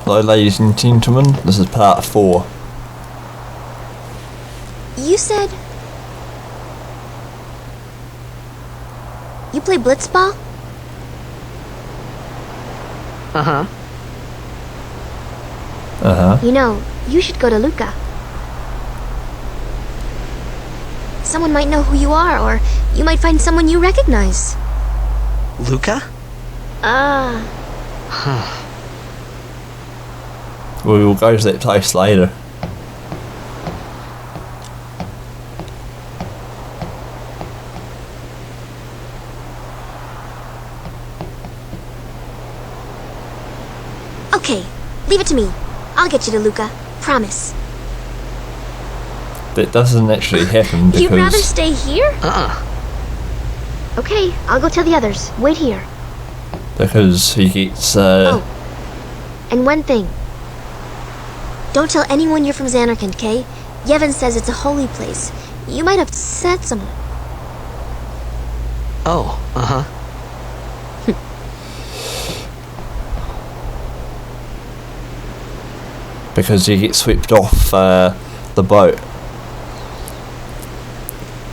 Hello ladies and gentlemen, this is part 4. You said... you play blitzball? Uh-huh. You know, you should go to Luca. Someone might know who you are, or you might find someone you recognize. Luca? We will go to that place later. Okay, leave it to me. I'll get you to Luca. Promise. That doesn't actually happen because... You'd rather stay here? Okay, I'll go tell the others. Wait here. Because he gets... Oh, and one thing. Don't tell anyone you're from Zanarkand, okay? Yevon says it's a holy place. You might upset someone. Oh, because he gets swept off the boat.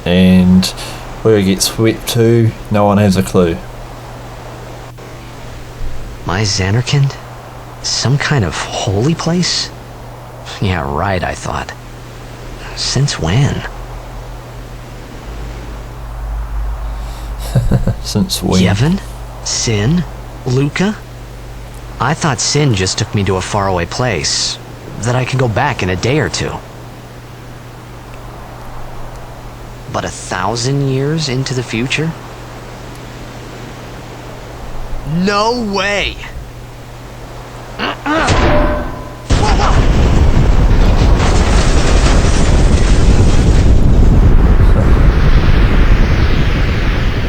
And where he gets swept to, no one has a clue. My Zanarkand? Some kind of holy place? Yeah, right, I thought. Since when? Since when? Yevon? Sin? Luca? I thought Sin just took me to a faraway place that I could go back in a day or two. But 1,000 years into the future? No way!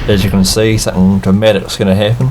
As you can see, something dramatic's going to happen.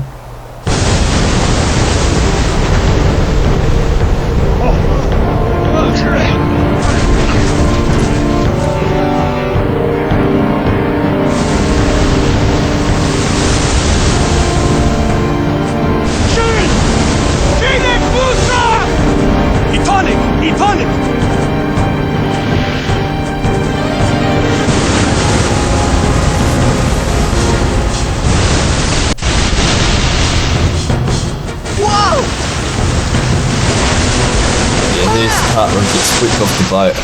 There's the part where he gets swept off the boat.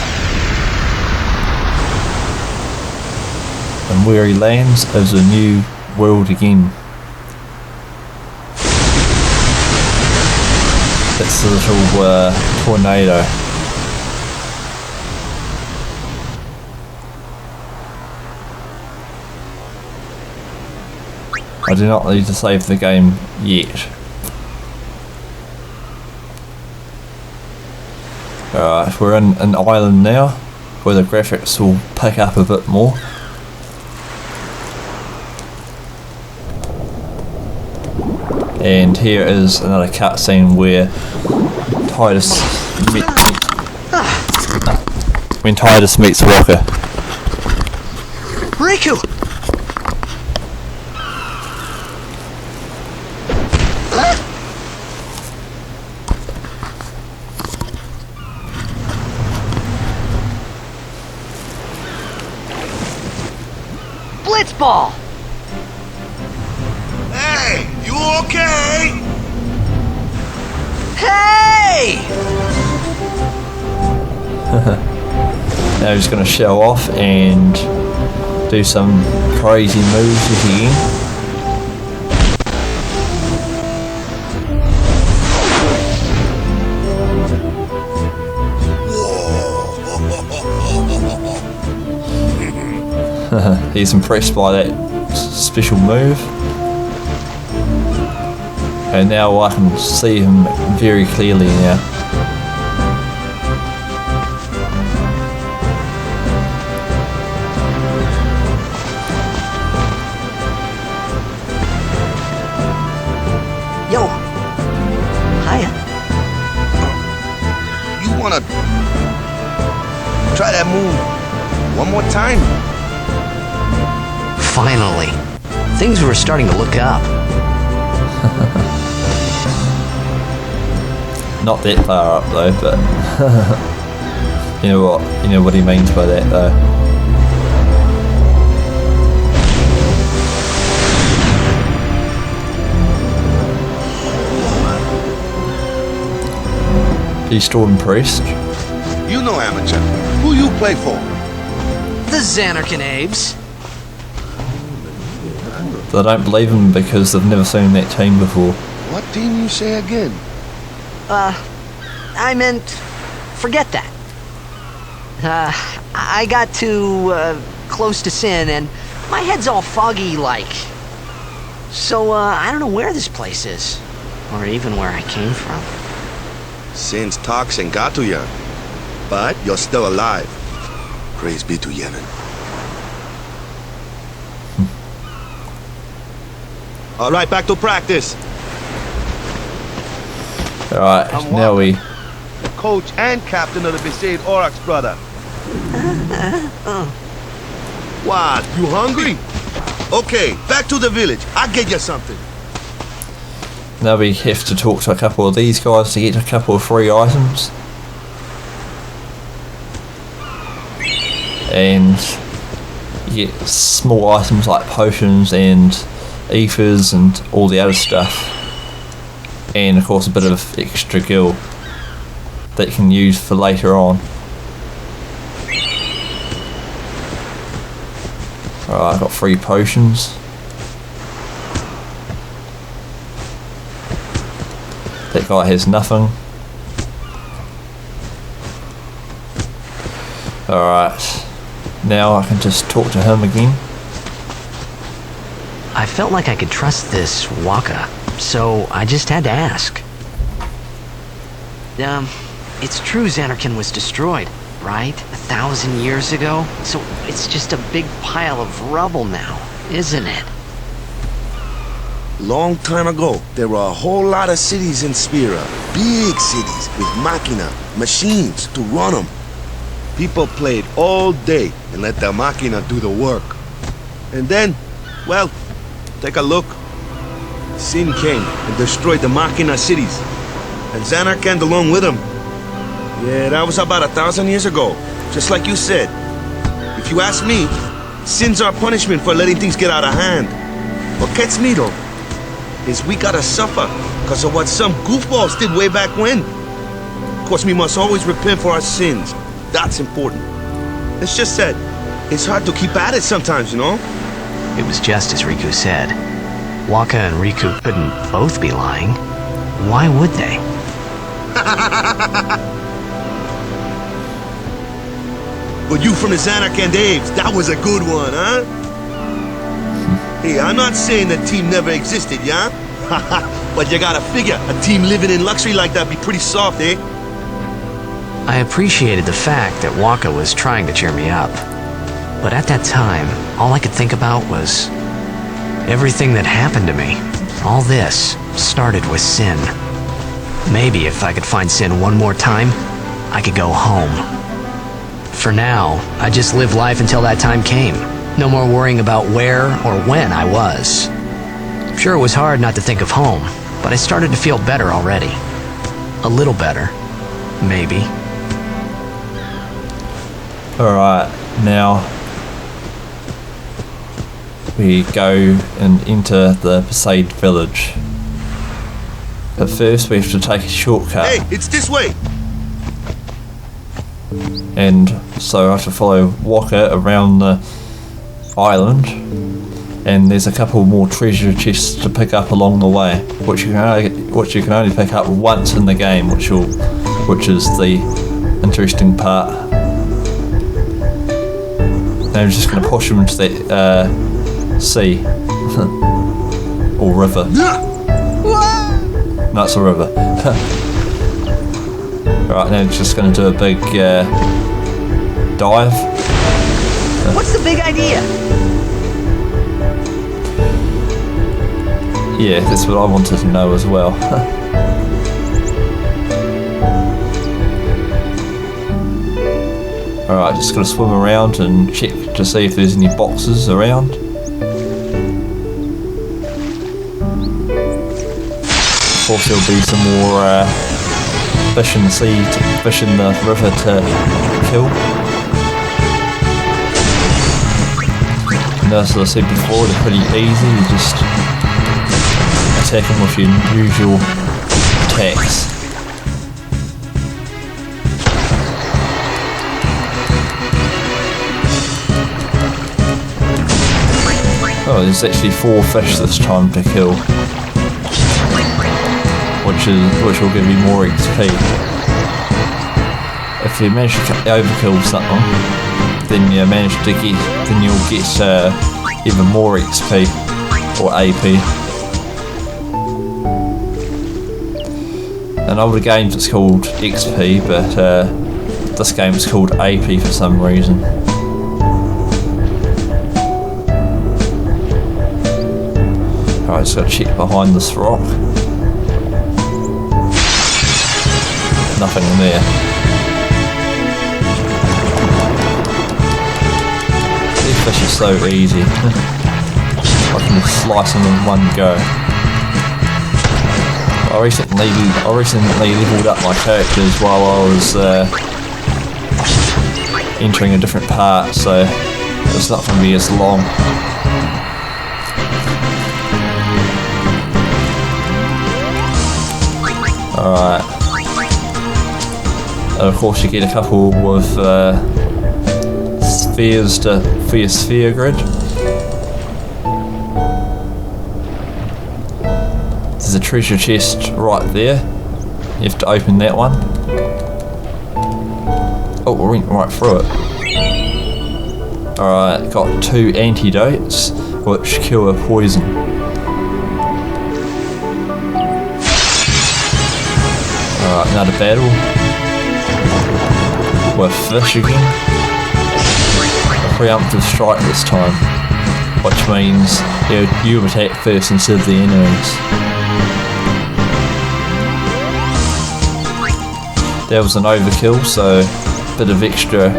And where he lands is a new world again. That's the little tornado. I do not need to save the game yet. Alright, we're in an island now, where the graphics will pick up a bit more. And here is another cutscene where Titus when Titus meets Walker. Riku! Blitzball! Hey, you okay? Hey! Now he's going to show off and do some crazy moves again. He's impressed by that special move. And now I can see him very clearly now. Yo! Hiya. You wanna try that move one more time? Finally. Things were starting to look up. Not that far up though, but you know what he means by that though. He's still impressed. You know, amateur. Who you play for? The Xanarkin Abes. They don't believe him because they've never seen that team before. What team you say again? I meant, forget that. I got too, close to Sin, and my head's all foggy like. So, I don't know where this place is, or even where I came from. Sin's toxin got to ya, but you're still alive. Praise be to Yevon. All right, back to practice. All right, now we. Coach and captain of the Besaid Oryx, brother. What? You hungry? Okay, back to the village. I'll get you something. Now we have to talk to a couple of these guys to get a couple of free items. And you get small items like potions and ethers and all the other stuff. And of course a bit of extra gil that you can use for later on. Alright, I've got 3 potions. That guy has nothing. Alright, now I can just talk to him again. I felt like I could trust this Waka, so I just had to ask. It's true Xanarkin was destroyed, right? 1,000 years ago? So it's just a big pile of rubble now, isn't it? Long time ago, there were a whole lot of cities in Spira. Big cities with machina, machines to run them. People played all day and let the machina do the work. And then, well, take a look. Sin came and destroyed the machina cities. And Xanarkin along with him. Yeah, that was about 1,000 years ago. Just like you said. If you ask me, Sin's our punishment for letting things get out of hand. What gets me though is we gotta suffer because of what some goofballs did way back when. Of course, we must always repent for our sins. That's important. It's just that it's hard to keep at it sometimes, you know? It was just as Riku said. Waka and Riku couldn't both be lying. Why would they? But you from the Xanarkin Abes, that was a good one, huh? Hey, I'm not saying the team never existed, yeah? But you gotta figure, a team living in luxury like that be pretty soft, eh? I appreciated the fact that Waka was trying to cheer me up. But at that time, all I could think about was everything that happened to me. All this started with Sin. Maybe if I could find Sin one more time, I could go home. For now, I just lived life until that time came. No more worrying about where or when I was. Sure, it was hard not to think of home, but I started to feel better already. A little better, maybe. Alright, now we go and enter the Besaid village. But first we have to take a shortcut. Hey, it's this way! And so I have to follow Waka around the island, and there's a couple more treasure chests to pick up along the way, which you can only pick up once in the game, which is the interesting part. Now I'm just going to push them into that sea or river. No, it's a river. Right, now just going to do a big dive. What's the big idea? Yeah, that's what I wanted to know as well. Alright, just gotta swim around and check to see if there's any boxes around. Of course there'll be some more fish in the sea, fish in the river to kill. And as I said before, they're pretty easy. You just attack them with your usual attacks. Oh, there's actually 4 fish this time to kill, which will give you more XP. If you manage to overkill something, then you'll get even more XP or AP. In older games it's called XP, but this game is called AP for some reason. Alright, just gotta check behind this rock. Nothing in there. These fish are so easy. I can just slice them in one go. I recently leveled up my characters while I was entering a different part, so it's not going to be as long. Alright. And of course you get a couple with spheres for your sphere grid. There's a treasure chest right there. You have to open that one. Oh, we went right through it. Alright, got 2 antidotes which cure poison. Alright, another battle with fish again. A preemptive strike this time, which means you attack first instead of the enemies. There was an overkill, so a bit of extra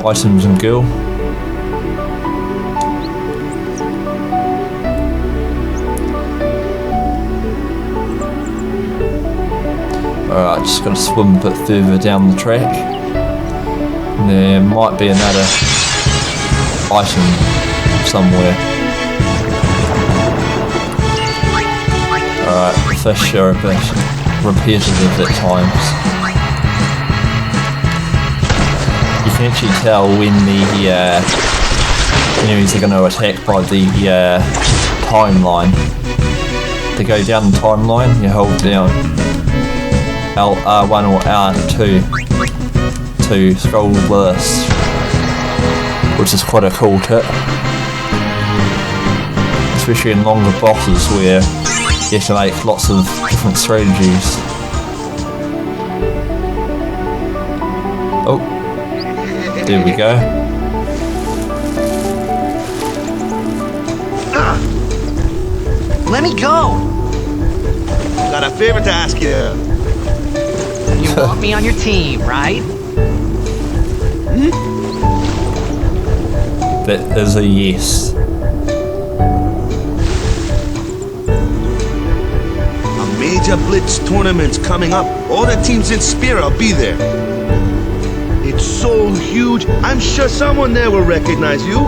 items and gil. Alright, just gotta swim a bit further down the track. And there might be another item somewhere. Alright, the fish are a bit repetitive at times. You can actually tell when the enemies are going to attack by the timeline. To go down the timeline, you hold down R1 or R2 to scroll the list, which is quite a cool tip, especially in longer bosses where you have to make lots of different strategies. Oh, there we go. Let me go! Got a favor to ask you. You want me on your team, right? That is a yes. A major blitz tournament's coming up. All the teams in Spira will be there. It's so huge, I'm sure someone there will recognize you.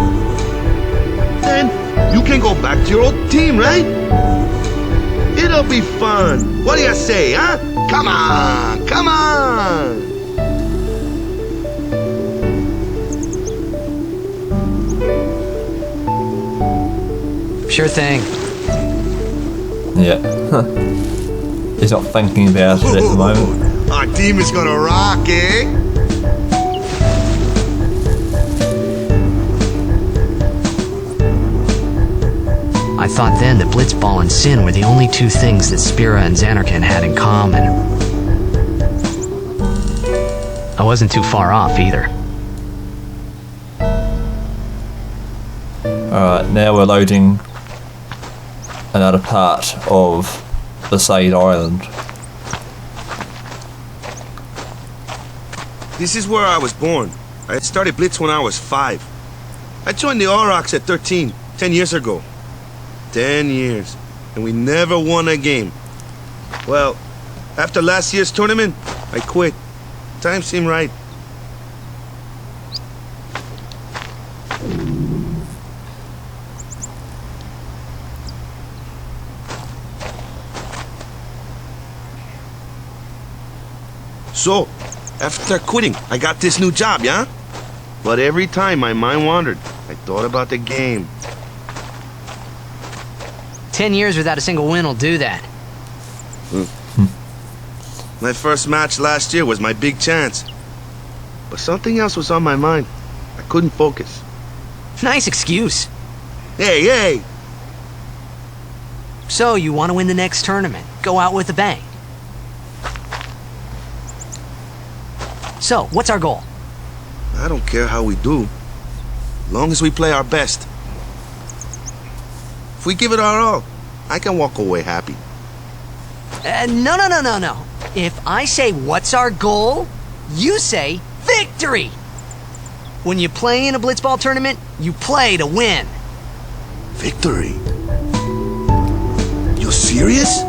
Then you can go back to your old team, right? It'll be fun. What do you say, huh? Come on, come on! Sure thing. Yeah. He's not thinking about it at the moment. Our team is gonna rock, eh? I thought then that Blitzball and Sin were the only 2 things that Spira and Xanarkand had in common. I wasn't too far off either. Alright, now we're loading another part of Besaid Island. This is where I was born. I started Blitz when I was 5. I joined the Aurochs at 13, 10 years ago. 10 years, and we never won a game. Well, After last year's tournament, I quit. Time seemed right. So, after quitting, I got this new job, yeah? But every time my mind wandered, I thought about the game. 10 years without a single win will do that. My first match last year was my big chance. But something else was on my mind. I couldn't focus. Nice excuse. Hey! So, you want to win the next tournament. Go out with a bang. So, what's our goal? I don't care how we do. Long as we play our best. If we give it our all, I can walk away happy. No. If I say what's our goal, you say victory. When you play in a blitzball tournament, you play to win. Victory? You serious?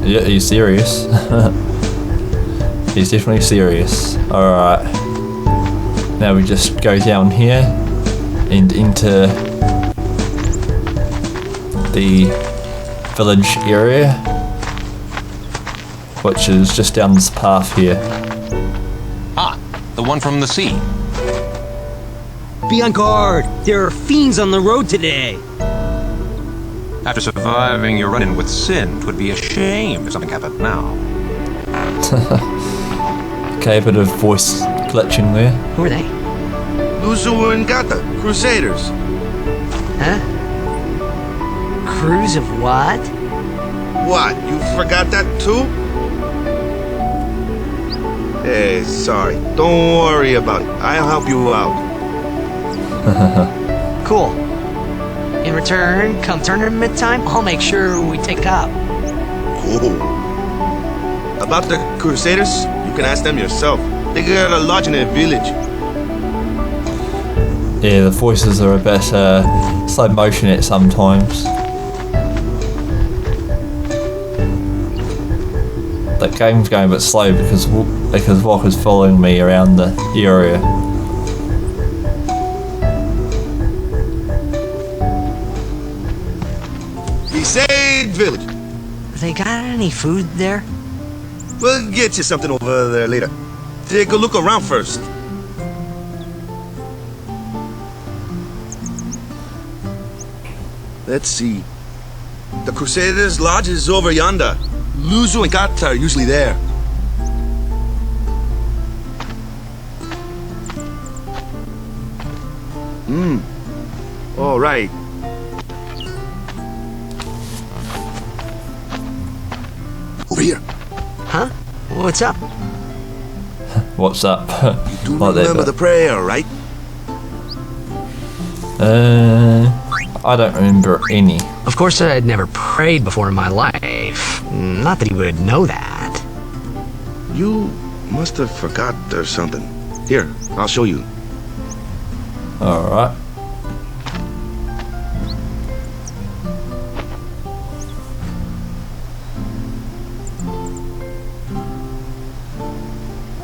Yeah, he's serious. He's definitely serious. Alright. Now we just go down here and into the village area, which is just down this path here. Ah, the one from the sea. Be on guard! There are fiends on the road today! After surviving your run-in with Sin, 'twould be a shame if something happened now. Okay, a bit of voice glitching there. Who are they? Luzu and Gata, Crusaders. Huh? Crews of what? What, you forgot that too? Hey, sorry. Don't worry about it. I'll help you out. Cool. In return, come tournament time, I'll make sure we take up. Cool. About the Crusaders, you can ask them yourself. They got a lodge in a village. Yeah, the voices are a bit slow motion at sometimes. The game's going a bit slow because Walker's following me around the area. Besaid village. They got any food there? We'll get you something over there later. Take a look around first. Let's see. The Crusaders' lodge is over yonder. Luzu and Gata are usually there. All right. Over here. Huh? What's up? What's up? You do Like that remember bit. the prayer, right? I don't remember any. Of course, I'd never prayed before in my life. Not that he would know that. You must have forgot there's something. Here, I'll show you. Alright.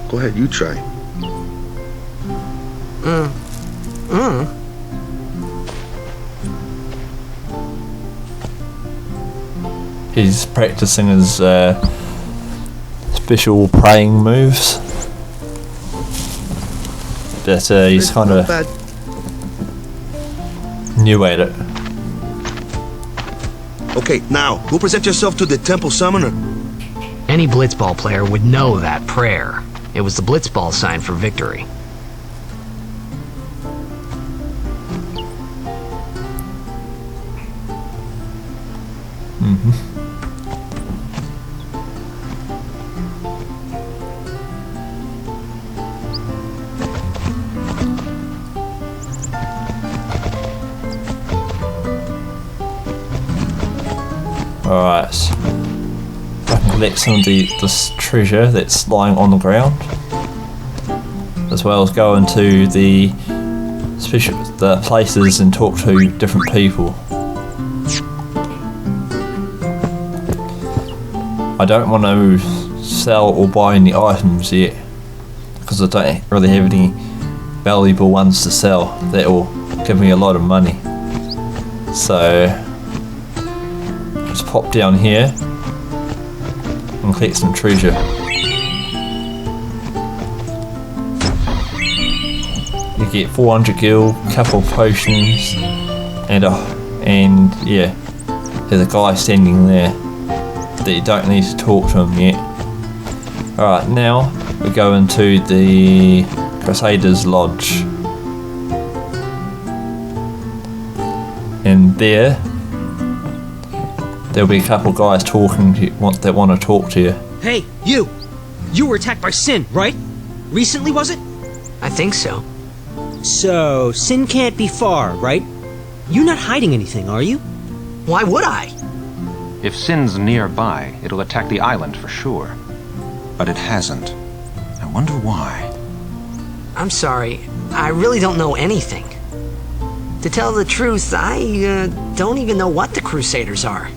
Go ahead, you try. He's practicing his special praying moves. But he's kind Not of bad. new at it. Okay, now, go present yourself to the temple summoner. Any blitzball player would know that prayer. It was the blitzball sign for victory. Alright. I can collect some of this treasure that's lying on the ground. As well as go into the places and talk to different people. I don't want to sell or buy any items yet, because I don't really have any valuable ones to sell that will give me a lot of money. So let's pop down here and collect some treasure. You get 400 gil, couple of potions, and yeah, there's a guy standing there that you don't need to talk to him yet. Alright, now we go into the Crusaders Lodge. And there'll be a couple guys talking to you, that want to talk to you. Hey, you! You were attacked by Sin, right? Recently, was it? I think so. So, Sin can't be far, right? You're not hiding anything, are you? Why would I? If Sin's nearby, it'll attack the island for sure. But it hasn't. I wonder why. I'm sorry, I really don't know anything. To tell the truth, I don't even know what the Crusaders are.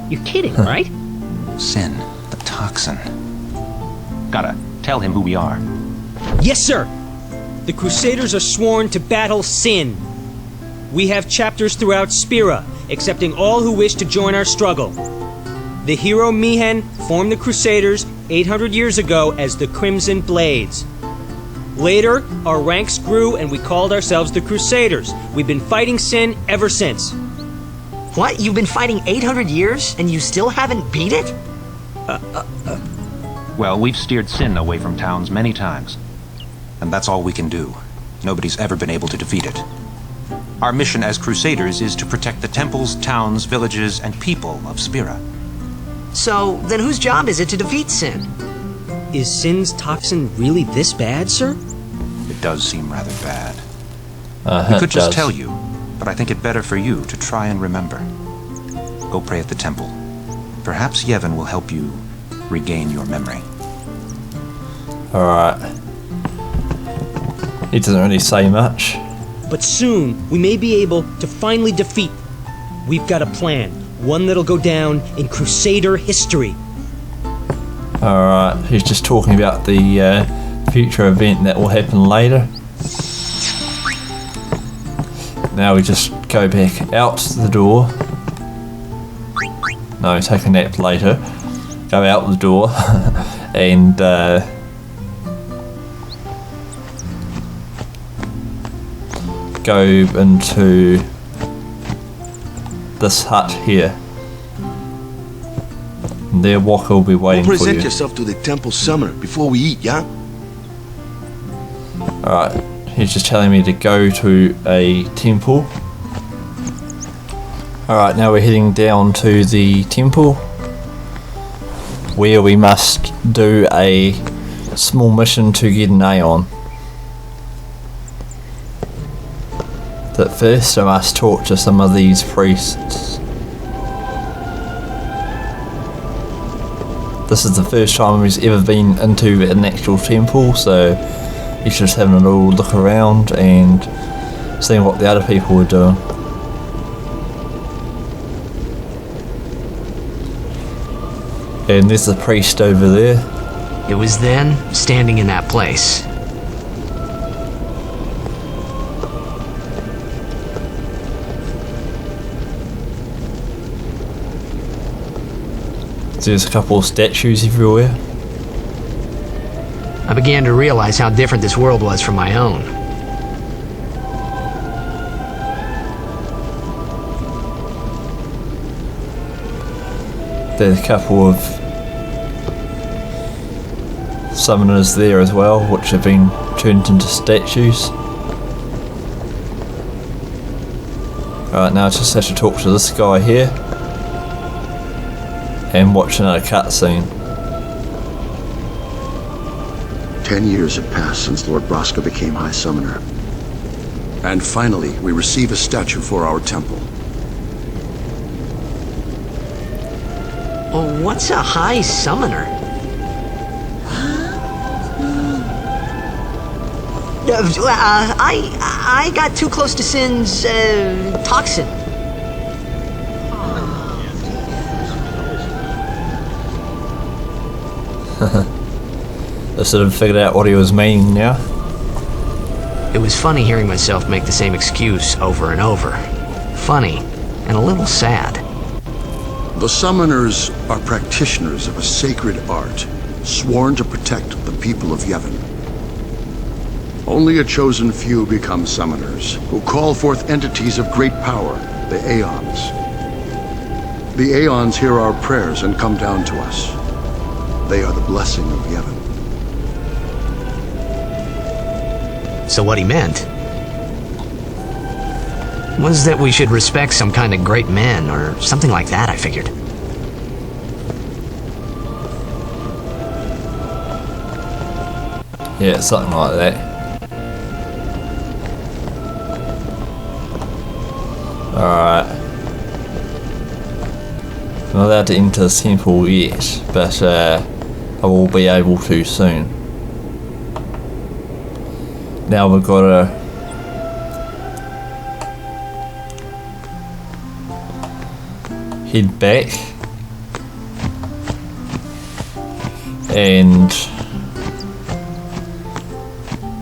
You're kidding, right? Sin, the toxin. Gotta tell him who we are. Yes, sir! The Crusaders are sworn to battle Sin. We have chapters throughout Spira, accepting all who wish to join our struggle. The hero Mihen formed the Crusaders 800 years ago as the Crimson Blades. Later, our ranks grew and we called ourselves the Crusaders. We've been fighting Sin ever since. What? You've been fighting 800 years and you still haven't beat it? Well, we've steered Sin away from towns many times. And that's all we can do. Nobody's ever been able to defeat it. Our mission as Crusaders is to protect the temples, towns, villages, and people of Spira. So, then whose job is it to defeat Sin? Is Sin's toxin really this bad, sir? It does seem rather bad. We We could just tell you, but I think it better for you to try and remember. Go pray at the temple. Perhaps Yevon will help you regain your memory. Alright. He doesn't really say much. But soon, we may be able to finally defeat. We've got a plan. One that'll go down in Crusader history. Alright, he's just talking about the future event that will happen later. Now we just go back out the door. No, take a nap later. Go out the door and go into this hut here. And there Walker will be waiting for Present you. yourself to the temple summoner before we eat, yeah? Alright, he's just telling me to go to a temple. Alright, now we're heading down to the temple, where we must do a small mission to get an Aeon. But first I must talk to some of these priests. This is the first time he's ever been into an actual temple, so he's just having a little look around and seeing what the other people were doing. And there's the priest over there. It was then, standing in that place. There's a couple of statues everywhere. I began to realize how different this world was from my own. There's a couple of summoners there as well, which have been turned into statues. Right, now I just have to talk to this guy here and watch another cutscene. 10 years have passed since Lord Braska became High Summoner. And finally, we receive a statue for our temple. Oh, what's a High Summoner? I got too close to Sin's, toxin. I sort of figured out what he was meaning now. It was funny hearing myself make the same excuse over and over. Funny, and a little sad. The summoners are practitioners of a sacred art, sworn to protect the people of Yevon. Only a chosen few become summoners, who call forth entities of great power, the Aeons. The Aeons hear our prayers and come down to us. They are the blessing of Yevon. So what he meant was that we should respect some kind of great men, or something like that, I figured. Yeah, something like that. Alright. I'm not allowed to enter the temple yet, but I will be able to soon. Now we've got to head back and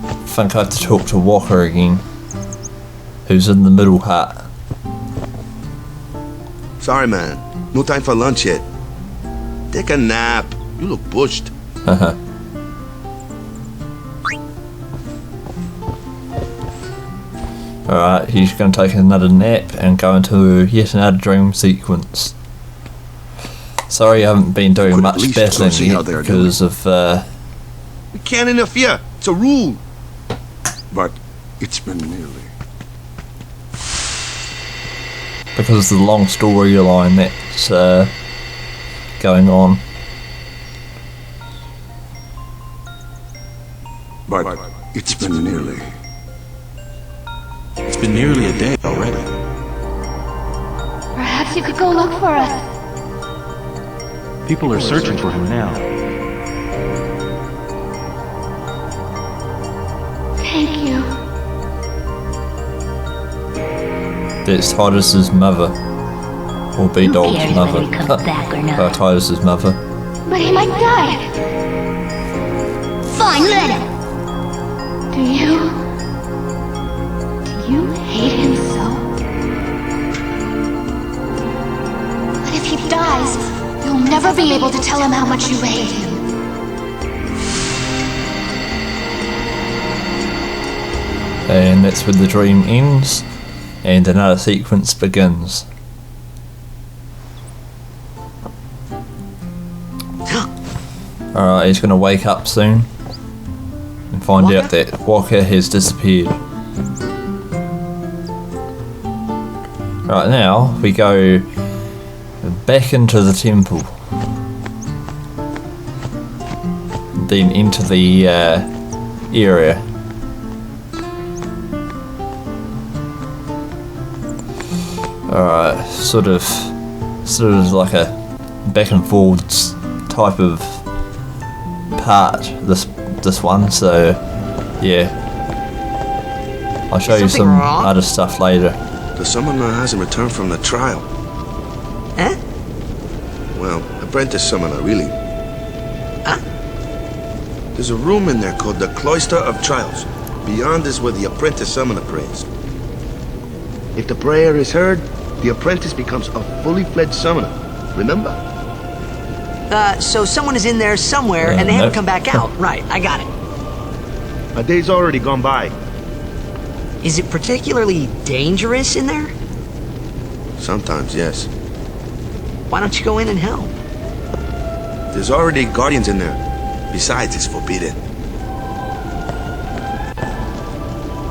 I think I have to talk to Walker again, who's in the middle hut. Sorry, man. No time for lunch yet. Take a nap. You look bushed. Alright, he's going to take another nap and go into yet another dream sequence. Sorry I haven't been doing much battling yet because of We can't interfere. It's a rule. But it's been nearly. because of the long storyline that's going on. But it's been nearly. It's been nearly a day already. Perhaps you could go look for us. People are searching for him now. Thank you. It's Titus's mother. Or Who B-Dog's cares mother. whether he comes back or not? Titus's mother. But he might die. Fine, let him. Do you hate him so? But if he dies, you'll never be able to tell him how much you hate him. And that's where the dream ends, and another sequence begins. Alright, he's gonna wake up soon and find out that Walker has disappeared. Right, now we go back into the temple, then into the area. Alright, sort of like a back and forwards type of part, this one, so yeah. I'll show you some other stuff later. The summoner hasn't returned from the trial. Eh? Well, apprentice summoner, really. Huh? There's a room in there called the Cloister of Trials. Beyond is where the apprentice summoner prays. If the prayer is heard, the apprentice becomes a fully fledged summoner. Remember? So someone is in there somewhere and they haven't come back out. Right, I got it. A day's already gone by. Is it particularly dangerous in there? Sometimes, yes. Why don't you go in and help? There's already guardians in there. Besides, it's forbidden.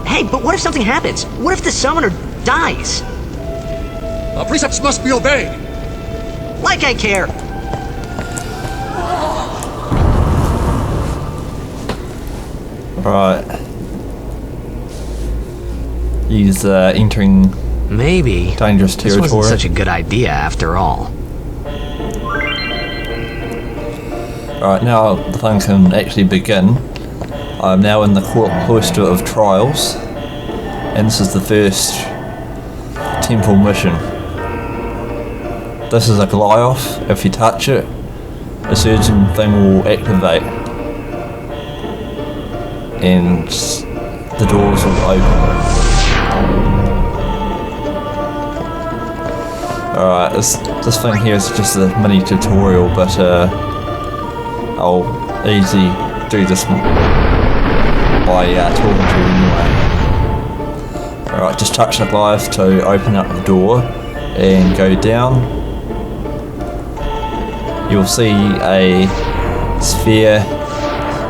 Hey, but what if something happens? What if the summoner dies? Our precepts must be obeyed. Like I care. Right. He's entering Maybe dangerous this territory. wasn't such a good idea after all. Alright, now the fun can actually begin. I'm now in the Cloister of Trials, and this is the first temple mission. This is a Goliath. If you touch it, a certain thing will activate and the doors will open. Alright, this thing here is just a mini tutorial, but I'll easily do this by talking to you anyway. Alright, just touch the live to open up the door and go down. You'll see a sphere,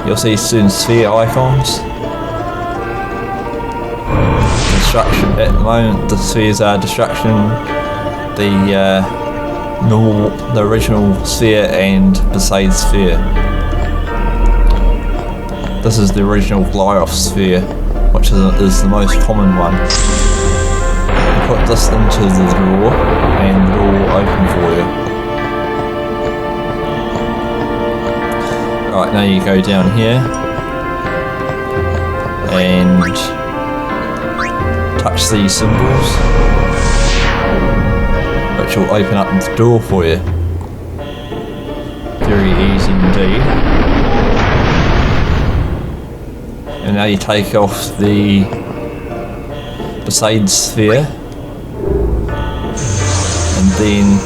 you'll see certain sphere icons. Destruction, at the moment the spheres are destruction, the original sphere and Besaid sphere. This is the original Glyoff sphere, which is the most common one. You put this into the door and the door will open for you. Right, now you go down here and touch these symbols, which will open up the door for you. Very easy indeed. And now you take off the Besaid sphere and then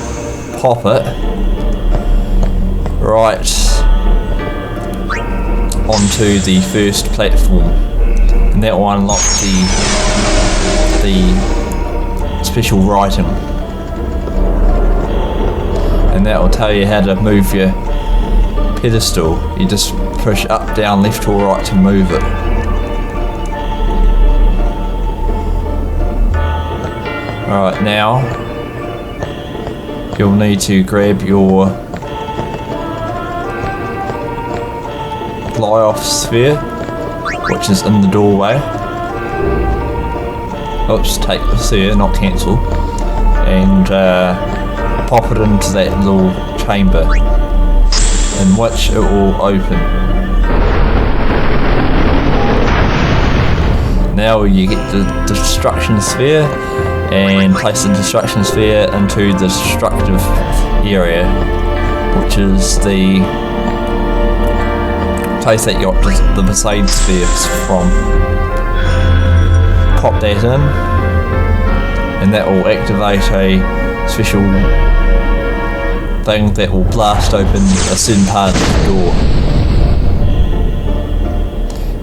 pop it right onto the first platform, and that will unlock the special writing, and that will tell you how to move your pedestal. You just push up, down, left or right to move it. Alright, now you'll need to grab your Glyoff sphere, which is in the doorway. Oops, take the sphere, not cancel, and pop it into that little chamber, in which it will open. Now you get the destruction sphere and place the destruction sphere into the destructive area, which is the place that you got the Besaid spheres from. Pop that in, and that will activate a special thing that will blast open a certain part of the door.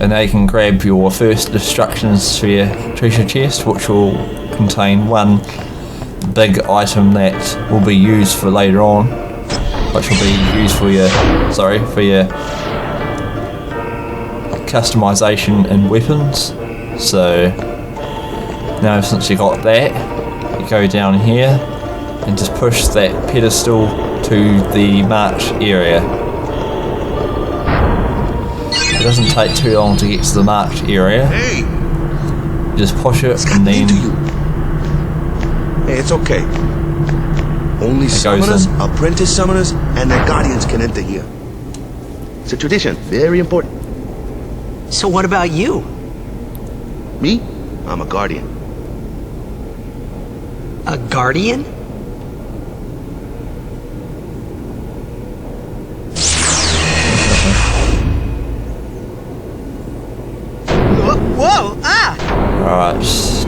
And now you can grab your first destruction sphere treasure chest, which will contain one big item that will be used for later on, which will be used for your customization in weapons. So now since you got that, you go down here and just push that pedestal to the marked area. It doesn't take too long to get to the marked area. Hey! You just push it and then Hey, it's okay. Only summoners, apprentice summoners, and their guardians can enter here. It's a tradition, very important. So what about you? Me? I'm a guardian. A guardian? Whoa! Ah! Alright,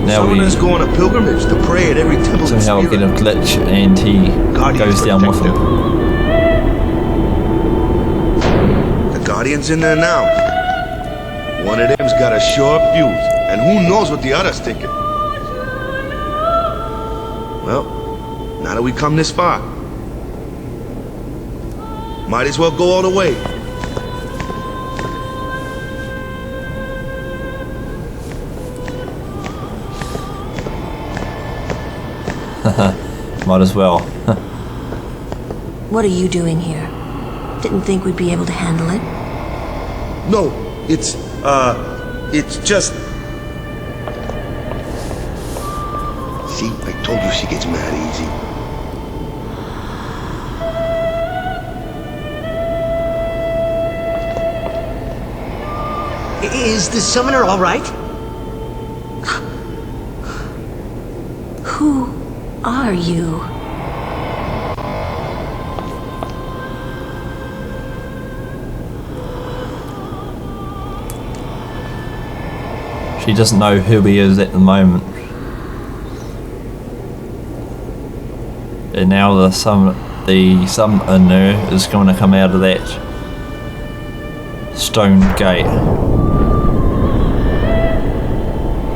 now Summoners go on a pilgrimage to pray at every temple. somehow get a glitch and he goes down with him. The guardian's in there now. One of them's got a short fuse, and who knows what the other's thinking. Well, now that we come this far, might as well go all the way. Might as well. What are you doing here? Didn't think we'd be able to handle it. No, it's just... See, I told you she gets mad easy. Is the summoner all right? Who are you? she doesn't know who he is at the moment. And now the summoner is going to come out of that stone gate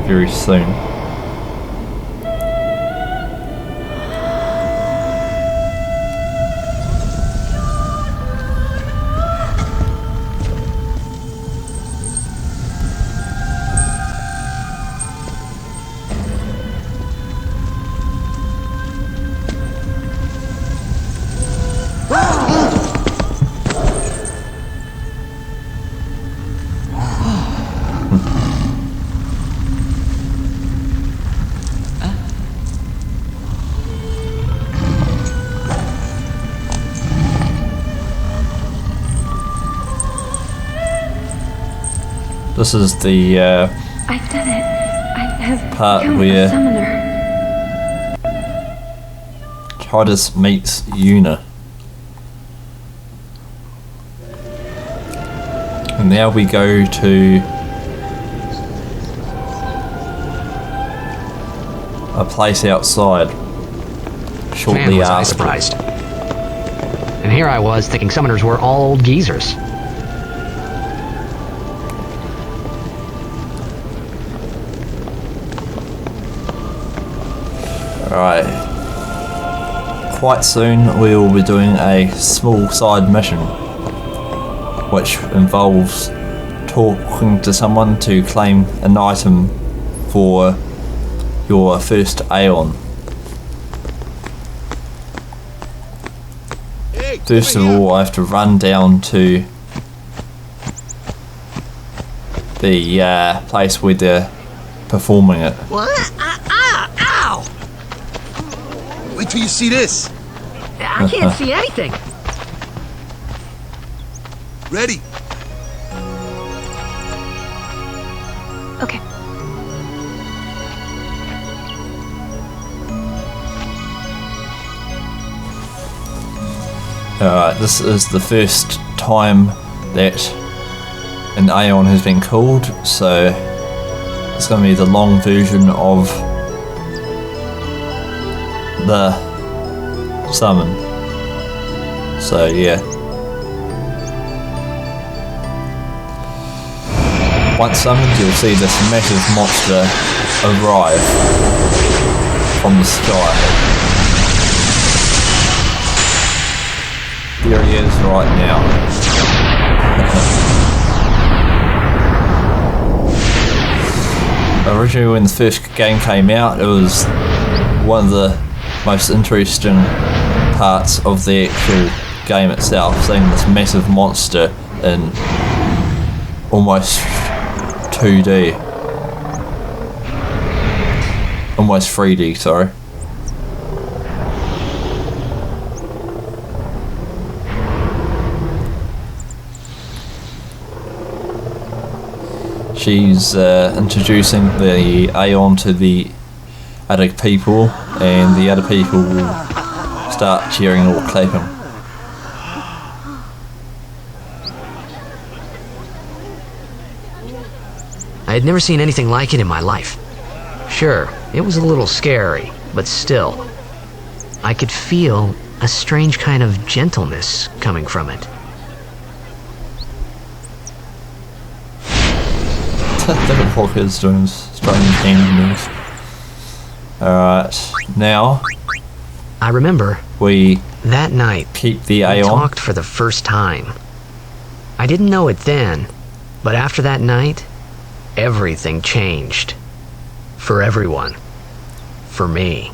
very soon. This is the I've done it. I have part become where a summoner. Titus meets Una. And now we go to a place outside shortly Man, was I after. surprised. And here I was thinking summoners were all old geezers. Alright. Quite soon we will be doing a small side mission which involves talking to someone to claim an item for your first Aeon. First of all, I have to run down to the place where they're performing it. What? Ow! Wait till you see this. I can't see anything. Ready? Okay. Alright, this is the first time that an Aeon has been called, so it's going to be the long version of the summon. So yeah. Once summoned, you'll see this massive monster arrive from the sky. There he is right now. Originally when the first game came out, it was one of the most interesting parts of the actual game itself, seeing this massive monster in almost 2D. Almost 3D, sorry. She's introducing the Aeon to the other people, and the other people will start cheering or clapping. I had never seen anything like it in my life. Sure, it was a little scary, but still, I could feel a strange kind of gentleness coming from it. Different Walker's doing strange hand moves. Alright, now I remember we that night keep the we Aeon. talked for the first time. I didn't know it then, but after that night, everything changed. For everyone. For me.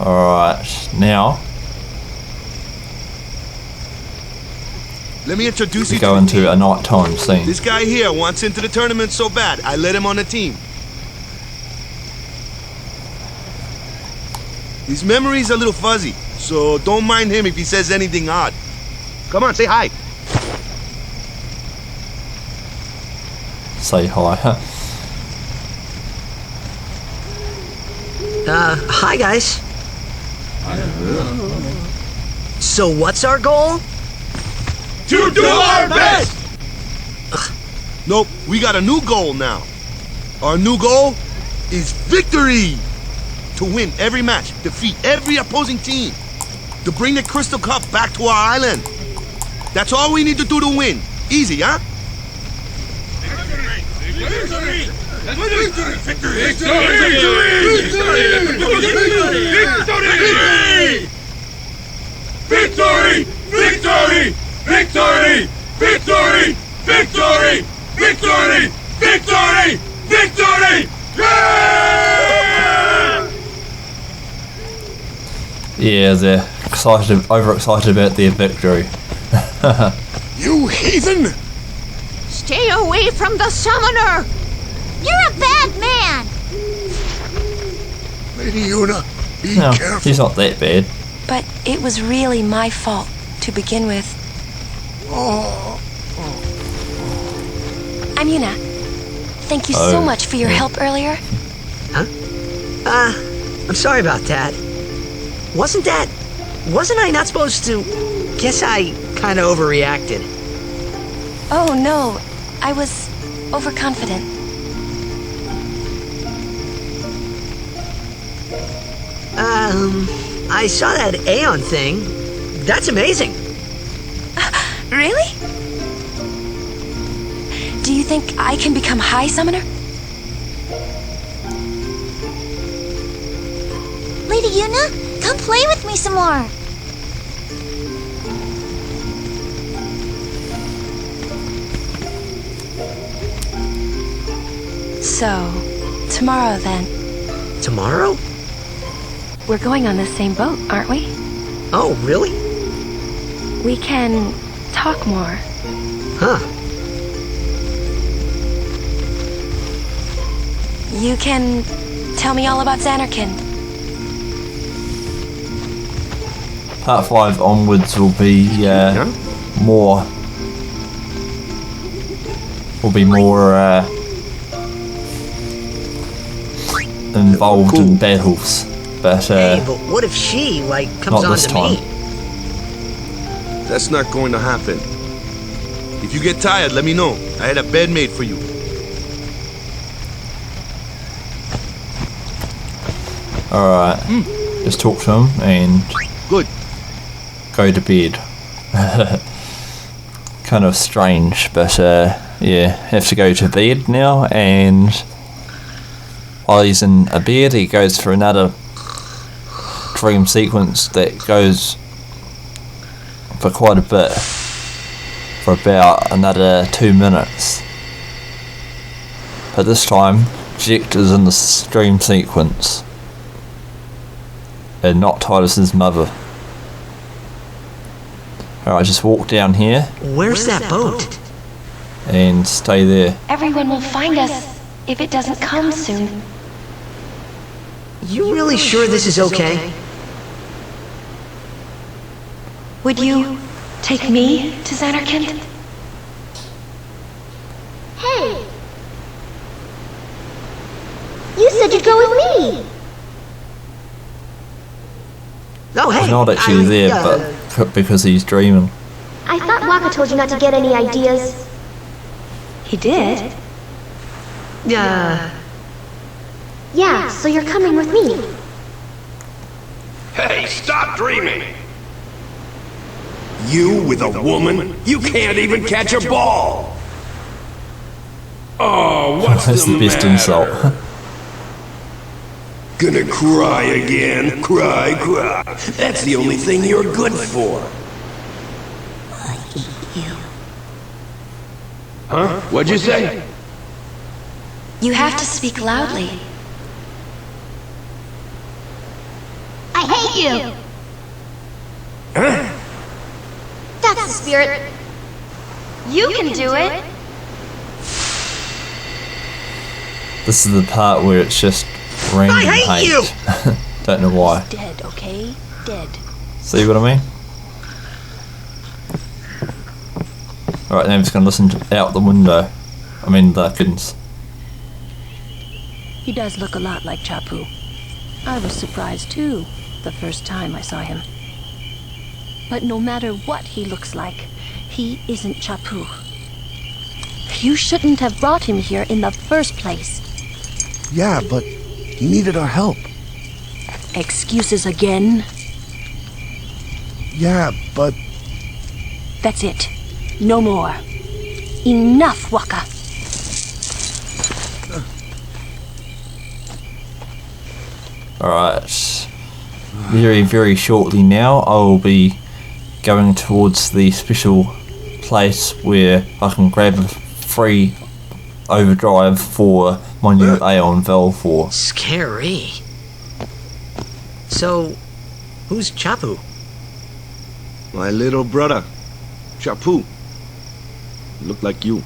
Alright, now Let me introduce we you go to into a nighttime scene. This guy here wants into the tournament so bad, I let him on the team. His memory's a little fuzzy, so don't mind him if he says anything odd. Come on, say hi. Say hi. Hi guys. So what's our goal? To do our best! Nope, we got a new goal now. Our new goal is victory! To win every match, defeat every opposing team. To bring the Crystal Cup back to our island. That's all we need to do to win. Easy, huh? Victory! Victory! Victory! Victory! Victory! Victory! Victory! Victory! Victory! Victory! Victory! Yeah, they're excited, overexcited about their victory. You heathen! Stay away from the summoner! You're a bad man! Lady Una, be No, careful. he's not that bad. But it was really my fault to begin with. Oh. I'm Yuna. Thank you so much for your help earlier. Huh? I'm sorry about that. Wasn't I not supposed to? Guess I kind of overreacted. Oh no, I was overconfident. I saw that Aeon thing. That's amazing. Really? Do you think I can become High Summoner? Lady Yuna, come play with me some more. So, tomorrow then. Tomorrow? We're going on the same boat, aren't we? Oh, really? We can talk more. Huh. You can tell me all about Xanarkand. Part 5 onwards will be more involved in battles, but Hey, but what if she, comes not on this to time. me? That's not going to happen. If you get tired, let me know. I had a bed made for you. Alright, just talk to him and Good. go to bed. Kind of strange, but yeah, have to go to bed now, and while he's in a bed he goes for another dream sequence that goes for quite a bit, for about another 2 minutes. But this time Jekt is in the dream sequence and not Titus's mother. Alright, just walk down here Where's that boat? and stay there. Everyone will find us if it doesn't come soon. You really sure this is okay? Would you take me to Xanarkand? Hey! You said you'd go with me! Oh, hey. He's not actually there, but because he's dreaming. I thought Waka told you not to get any ideas. He did? Yeah, so you're coming with me. Hey, stop dreaming! You with a woman? You can't even catch a ball! Oh, what's That's the best matter? insult. Gonna cry again? Cry, cry. That's the only thing you're good for. Huh? What'd you say? You have to speak loudly. I hate you! Huh? That's the spirit. You can do it. This is the part where it's just random I hate you! Don't know why. Dead, okay? Dead. See what I mean? Alright, now I'm just going to listen out the window. I mean the curtains. He does look a lot like Chapu. I was surprised too, the first time I saw him. But no matter what he looks like, He isn't Chapu. You shouldn't have brought him here in the first place. Yeah, but he needed our help. Excuses again? Yeah, but... That's it. No more. Enough, Waka. Alright. Very, very shortly now, I will be going towards the special place where I can grab a free overdrive for my new Aeon Valve 4. Scary. So, who's Chapu? My little brother, Chapu. He looked like you.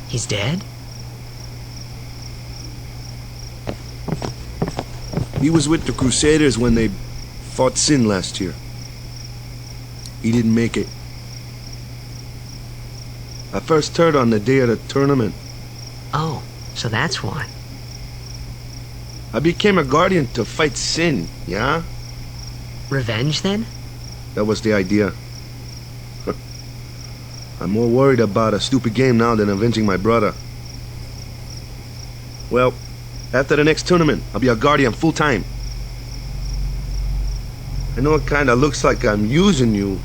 He's dead? He was with the Crusaders when they fought Sin last year. He didn't make it. I first heard on the day of the tournament. Oh, so that's why. I became a guardian to fight Sin, yeah? Revenge, then? That was the idea. I'm more worried about a stupid game now than avenging my brother. Well, after the next tournament, I'll be a guardian full-time. I know it kinda looks like I'm using you,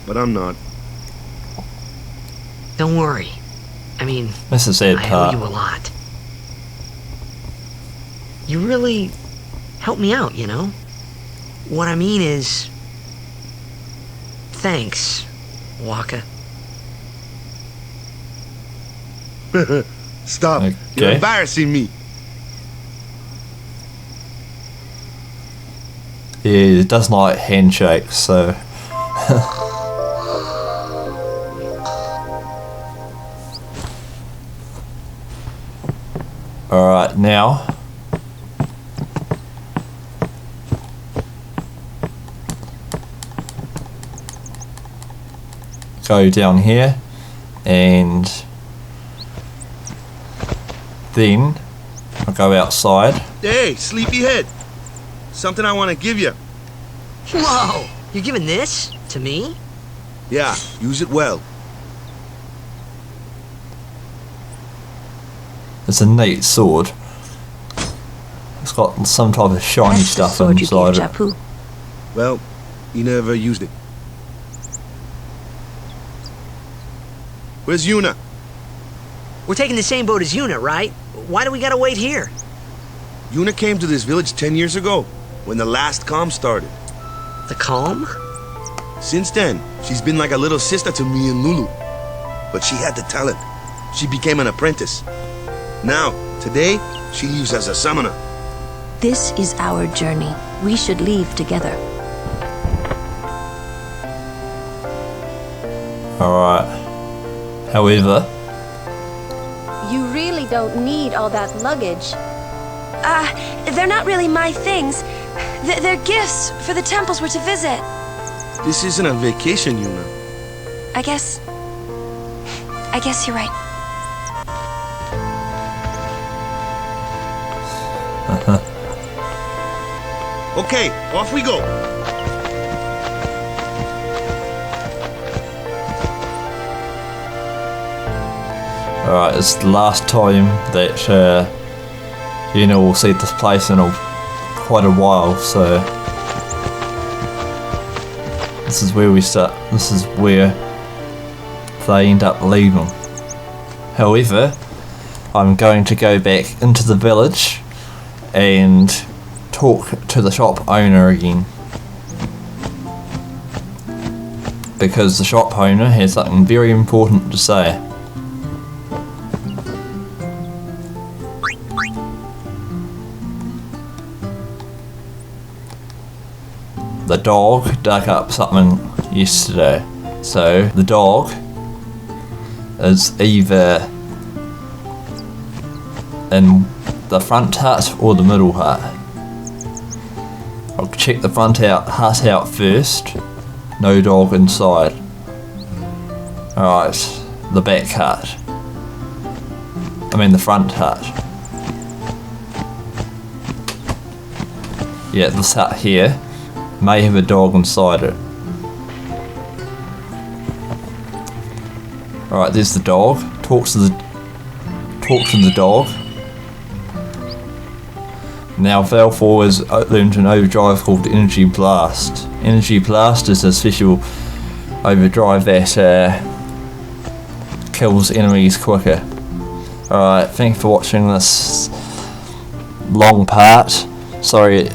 but I'm not. Don't worry. I mean, This is it, I owe you a lot. You really helped me out, you know? What I mean is... Thanks, Waka. Stop. Okay. You're embarrassing me. He doesn't like handshakes, so... Alright, now... go down here, and... then... I'll go outside. Hey, sleepyhead. Something I want to give you. Whoa! You're giving this to me? Yeah, use it well. It's a neat sword. It's got some type of shiny That's the stuff sword inside you gave it. Chapu. Well, he never used it. Where's Yuna? We're taking the same boat as Yuna, right? Why do we gotta wait here? Yuna came to this village 10 years ago, when the last calm started. The calm? Since then, she's been like a little sister to me and Lulu. But she had the talent. She became an apprentice. Now, today, she leaves as a summoner. This is our journey. We should leave together. Alright. However... You really don't need all that luggage. They're not really my things. They're gifts for the temples we're to visit. This isn't a vacation, Yuna. I guess you're right. Okay, off we go. Alright, it's the last time that we'll see this place in quite a while, so this is where we start. This is where they end up leaving. However, I'm going to go back into the village and talk to the shop owner again, because the shop owner has something very important to say. The dog dug up something yesterday, so the dog is either in the front hut or the middle hut. I'll check the front hut out first. No dog inside. Alright, the back hut. I mean the front hut. Yeah, this hut here may have a dog inside it. Alright, there's the dog. Talk to the dog. Now Val 4 has learned an overdrive called Energy Blast. Energy Blast is a special overdrive that kills enemies quicker. Alright, thank you for watching this long part. Sorry